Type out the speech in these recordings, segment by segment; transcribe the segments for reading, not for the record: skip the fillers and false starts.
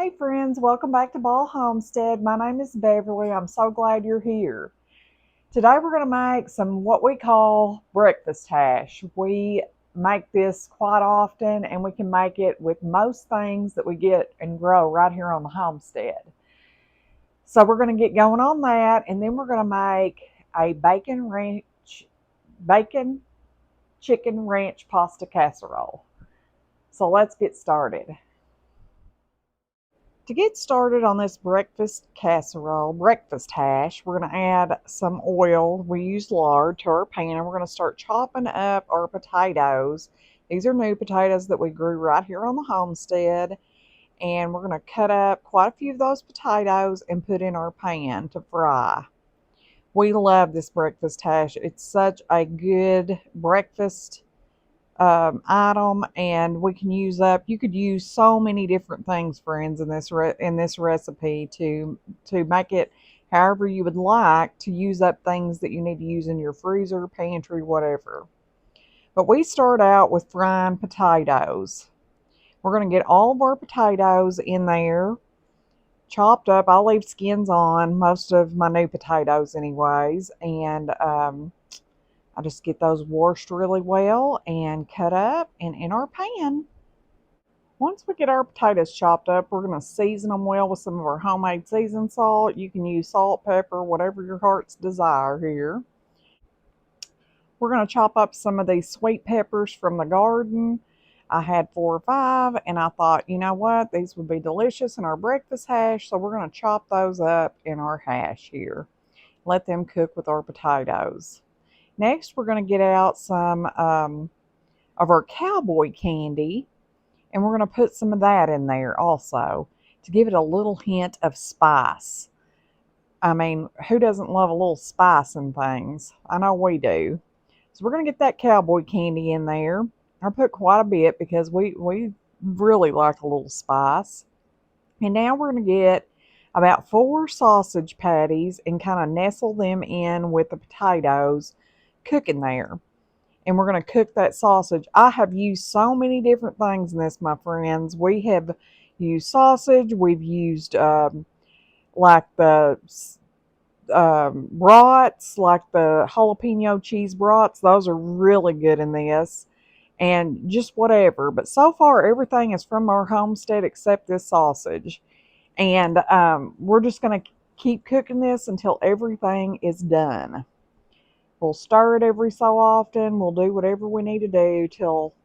Hey friends, welcome back to Ball Homestead. My name is Beverly. I'm so glad you're here. Today we're going to make some what we call breakfast hash. We make this quite often and we can make it with most things that we get and grow right here on the homestead. So we're going to get going on that and then we're going to make a bacon chicken ranch pasta casserole. So let's get started. To get started on this breakfast hash, we're going to add some oil. We use lard to our pan and we're going to start chopping up our potatoes. These are new potatoes that we grew right here on the homestead. And we're going to cut up quite a few of those potatoes and put in our pan to fry. We love this breakfast hash. It's such a good breakfast item, and we can use up. You could use so many different things, friends, in this recipe to make it however you would like to use up things that you need to use in your freezer, pantry, whatever. But we start out with frying potatoes. We're going to get all of our potatoes in there, chopped up. I'll leave skins on most of my new potatoes, anyways, and I just get those washed really well and cut up and in our pan. Once we get our potatoes chopped up, we're going to season them well with some of our homemade seasoned salt. You can use salt, pepper, whatever your heart's desire here. We're going to chop up some of these sweet peppers from the garden. I had 4 or 5 and I thought, you know what, these would be delicious in our breakfast hash. So we're going to chop those up in our hash here. Let them cook with our potatoes. Next, we're going to get out some of our cowboy candy, and we're going to put some of that in there also to give it a little hint of spice. I mean, who doesn't love a little spice in things? I know we do. So we're going to get that cowboy candy in there. I put quite a bit because we really like a little spice. And now we're going to get about 4 sausage patties and kind of nestle them in with the potatoes cooking there. And we're going to cook that sausage. I have used so many different things in this, my friends. We have used sausage. We've used like the brats, like the jalapeno cheese brats. Those are really good in this. And just whatever. But so far, everything is from our homestead except this sausage. And we're just going to keep cooking this until everything is done. We'll stir it every so often. We'll do whatever we need to do till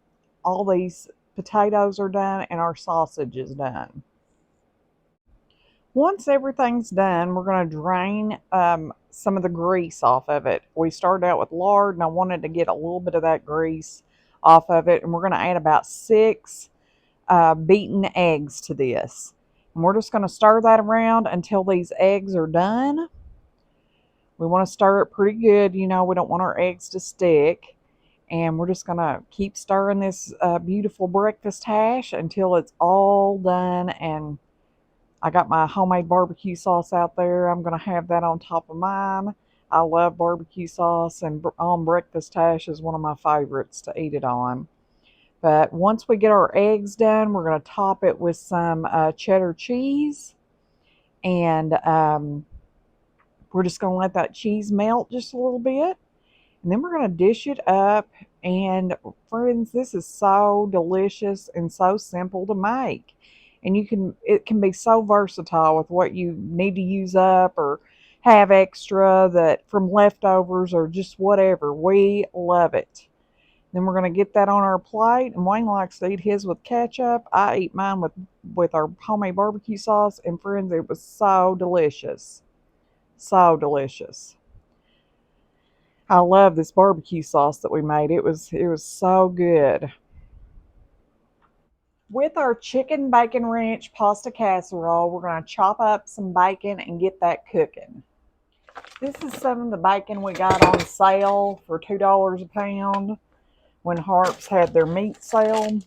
all these potatoes are done and our sausage is done. Once everything's done, we're going to drain some of the grease off of it. We started out with lard and I wanted to get a little bit of that grease off of it. And we're going to add about 6 beaten eggs to this. And we're just going to stir that around until these eggs are done. We want to stir it pretty good. You know, we don't want our eggs to stick. And we're just going to keep stirring this beautiful breakfast hash until it's all done. And I got my homemade barbecue sauce out there. I'm going to have that on top of mine. I love barbecue sauce, and on breakfast hash is one of my favorites to eat it on. But once we get our eggs done, we're going to top it with some cheddar cheese. And we're just going to let that cheese melt just a little bit. And then we're going to dish it up. And friends, this is so delicious and so simple to make. And it can be so versatile with what you need to use up or have extra that from leftovers or just whatever. We love it. Then we're going to get that on our plate. And Wayne likes to eat his with ketchup. I eat mine with our homemade barbecue sauce. And friends, it was so delicious. So delicious. I love this barbecue sauce that we made. It was so good. With our chicken bacon ranch pasta casserole, we're going to chop up some bacon and get that cooking. This is some of the bacon we got on sale for $2 a pound when Harps had their meat sale.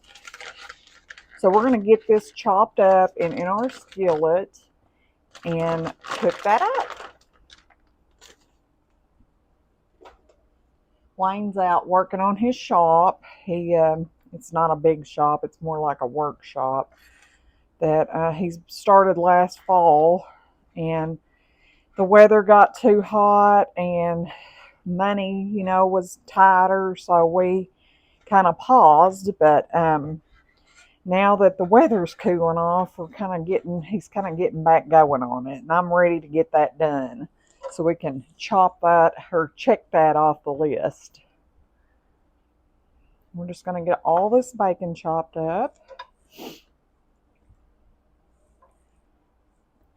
So we're going to get this chopped up in our skillet and cook that up. Wayne's out working on his shop. It's not a big shop, it's more like a workshop. that he started last fall, and the weather got too hot and money, was tighter, so we kind of paused. But now that the weather's cooling off, he's kind of getting back going on it, and I'm ready to get that done so we can chop that or check that off the list. We're just going to get all this bacon chopped up.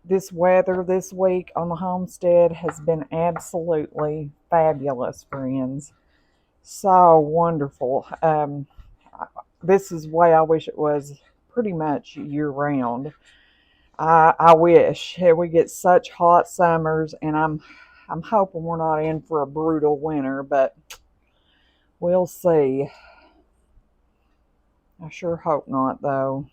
This weather this week on the homestead has been absolutely fabulous, friends. So wonderful. This is the way I wish it was pretty much year round. I wish we get such hot summers, and I'm hoping we're not in for a brutal winter, but we'll see. I sure hope not, though.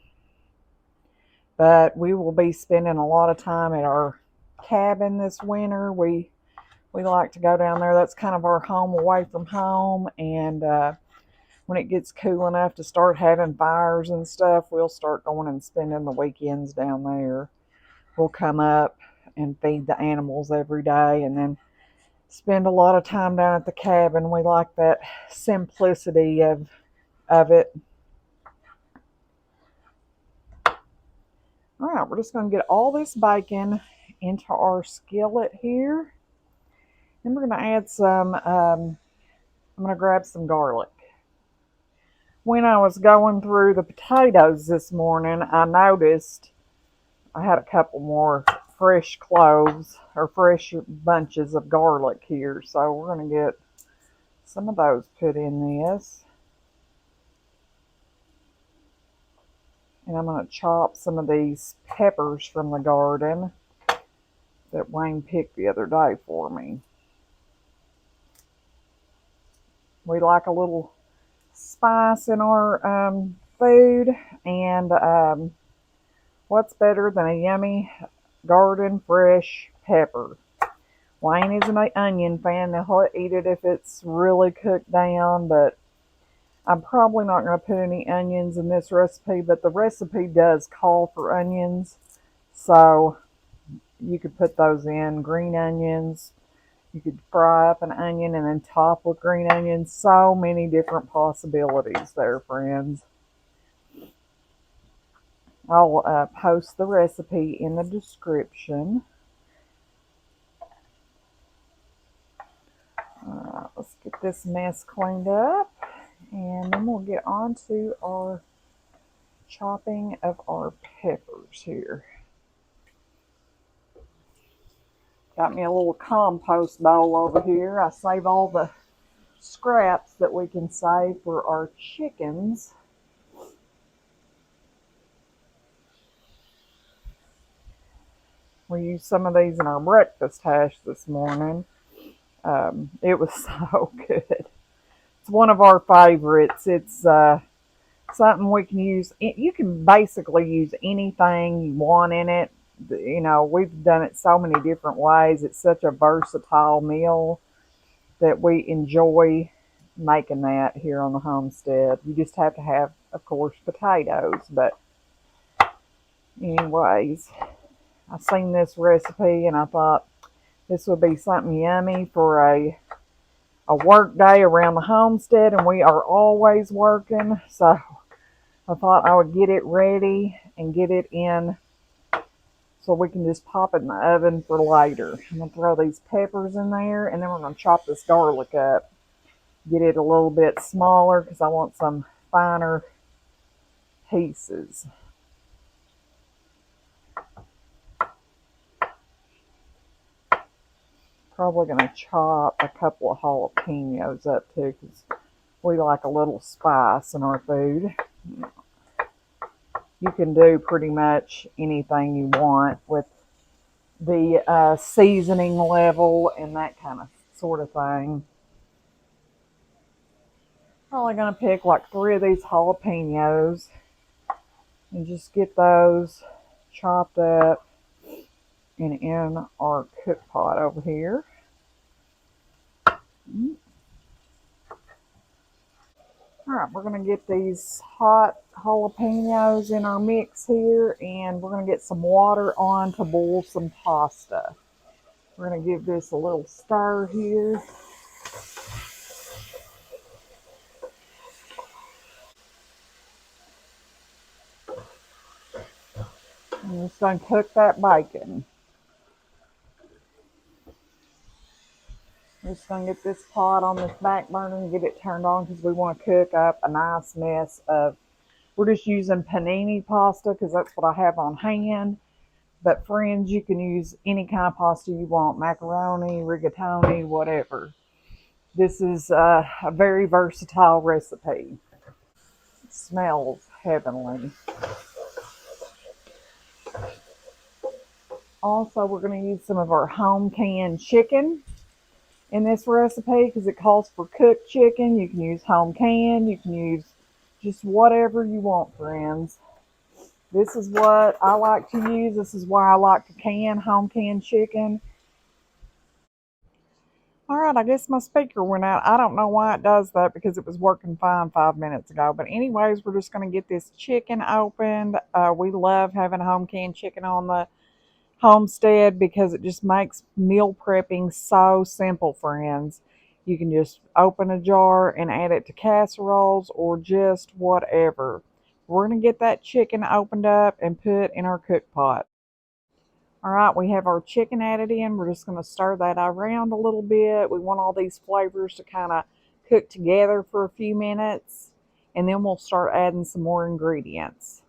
But we will be spending a lot of time at our cabin this winter. We like to go down there. That's kind of our home away from home. And when it gets cool enough to start having fires and stuff, we'll start going and spending the weekends down there. We'll come up and feed the animals every day, and then spend a lot of time down at the cabin. We like that simplicity of it. All right, we're just going to get all this bacon into our skillet here. Then we're going to add I'm going to grab some garlic. When I was going through the potatoes this morning, I noticed I had a couple more fresh cloves or fresh bunches of garlic here. So we're going to get some of those put in this. And I'm going to chop some of these peppers from the garden that Wayne picked the other day for me. We like a little spice in our food, and what's better than a yummy garden fresh pepper? Wayne isn't an onion fan. He'll eat it if it's really cooked down, but I'm probably not going to put any onions in this recipe, but the recipe does call for onions, so you could put those in. Green onions, you could fry up an onion and then top with green onions. So many different possibilities there, friends. I'll post the recipe in the description. Let's get this mess cleaned up, and then we'll get on to our chopping of our peppers here. Got me a little compost bowl over here. I save all the scraps that we can save for our chickens. We used some of these in our breakfast hash this morning. It was so good. It's one of our favorites. It's something we can use. You can basically use anything you want in it. We've done it so many different ways. It's such a versatile meal that we enjoy making that here on the homestead. You just have to have, of course, potatoes. But anyways, I seen this recipe and I thought this would be something yummy for a work day around the homestead, and we are always working. So I thought I would get it ready and get it in so we can just pop it in the oven for later. I'm going to throw these peppers in there, and then we're going to chop this garlic up. Get it a little bit smaller because I want some finer pieces. Probably going to chop a couple of jalapenos up too, because we like a little spice in our food. You can do pretty much anything you want with the seasoning level and that kind of sort of thing. Probably going to pick like 3 of these jalapenos and just get those chopped up and in our cook pot over here. All right, we're going to get these hot jalapenos in our mix here, and we're going to get some water on to boil some pasta. We're going to give this a little stir here. I'm just going to cook that bacon. We're just going to get this pot on this back burner and get it turned on because we want to cook up a nice mess of, we're just using panini pasta because that's what I have on hand. But friends, you can use any kind of pasta you want, macaroni, rigatoni, whatever. This is a very versatile recipe. It smells heavenly. Also, we're going to use some of our home canned chicken in this recipe because it calls for cooked chicken. You can use home canned, you can use just whatever you want, friends. This is what I like to use. This is why I like to can home canned chicken. All right, I guess my speaker went out. I don't know why it does that because it was working fine 5 minutes ago. But anyways, we're just going to get this chicken opened. We love having home canned chicken on the homestead because it just makes meal prepping so simple, friends. You can just open a jar and add it to casseroles or just whatever. We're going to get that chicken opened up and put in our cook pot. All right, we have our chicken added in. We're just going to stir that around a little bit. We want all these flavors to kind of cook together for a few minutes, and then we'll start adding some more ingredients.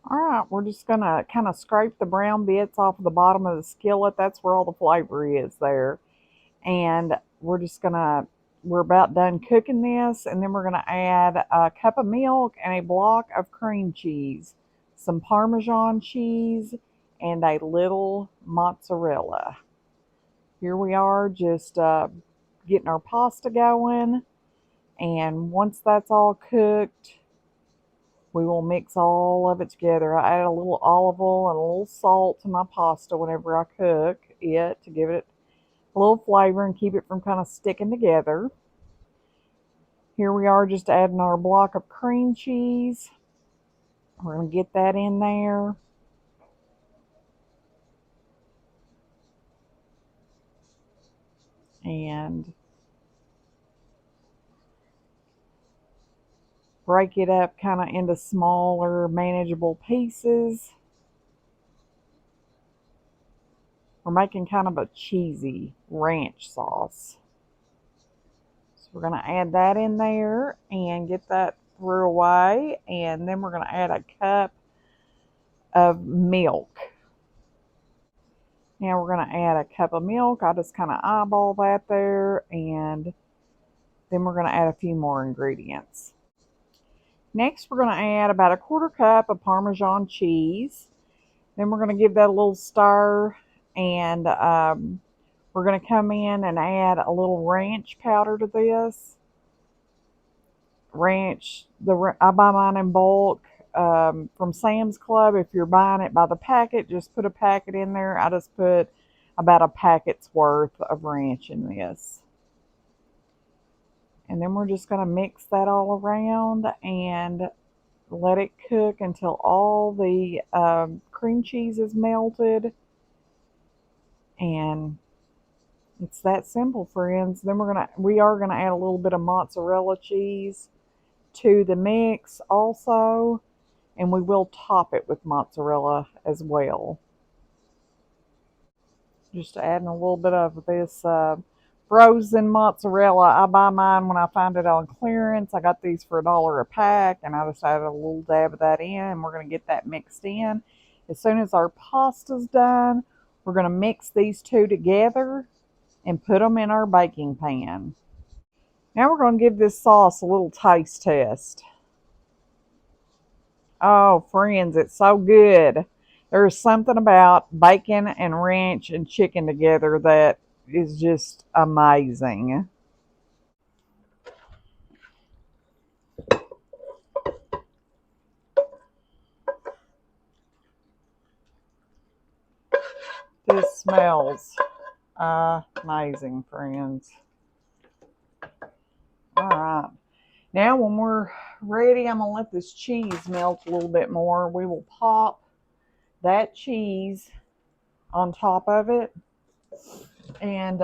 All right, we're just going to kind of scrape the brown bits off of the bottom of the skillet. That's where all the flavor is there. And we're about done cooking this, and then we're going to add a cup of milk and a block of cream cheese, some Parmesan cheese, and a little mozzarella. Here we are just getting our pasta going, and once that's all cooked, we will mix all of it together. I add a little olive oil and a little salt to my pasta whenever I cook it to give it a little flavor and keep it from kind of sticking together. Here we are just adding our block of cream cheese. We're going to get that in there. And break it up kind of into smaller, manageable pieces. We're making kind of a cheesy ranch sauce. So we're going to add that in there and get that through away. And then we're going to add a cup of milk. Now we're going to add a cup of milk. I just kind of eyeball that there. And then we're going to add a few more ingredients. Next, we're going to add about a quarter cup of Parmesan cheese. Then we're going to give that a little stir, and we're going to come in and add a little ranch powder to this. I buy mine in bulk from Sam's Club. If you're buying it by the packet, just put a packet in there. I just put about a packet's worth of ranch in this. And then we're just going to mix that all around and let it cook until all the cream cheese is melted. And it's that simple, friends. Then we are gonna add a little bit of mozzarella cheese to the mix also, and we will top it with mozzarella as well. Just adding a little bit of this frozen mozzarella. I buy mine when I find it on clearance. I got these for $1 a pack, and I just added a little dab of that in, and we're going to get that mixed in. As soon as our pasta's done, we're going to mix these two together and put them in our baking pan. Now we're going to give this sauce a little taste test. Oh, friends, it's so good. There's something about bacon and ranch and chicken together that is just amazing. This smells amazing, friends. All right. Now when we're ready, I'm going to let this cheese melt a little bit more. We will pop that cheese on top of it and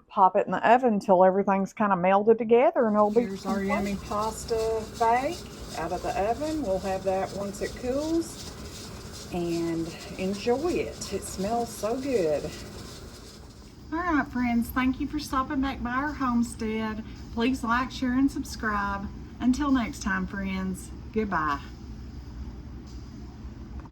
pop it in the oven until everything's kind of melted together, and it'll be complete. Here's our yummy pasta bake out of the oven. We'll have that once it cools and enjoy it. It smells so good. All right, friends, thank you for stopping back by our homestead. Please like, share, and subscribe. Until next time, friends, goodbye.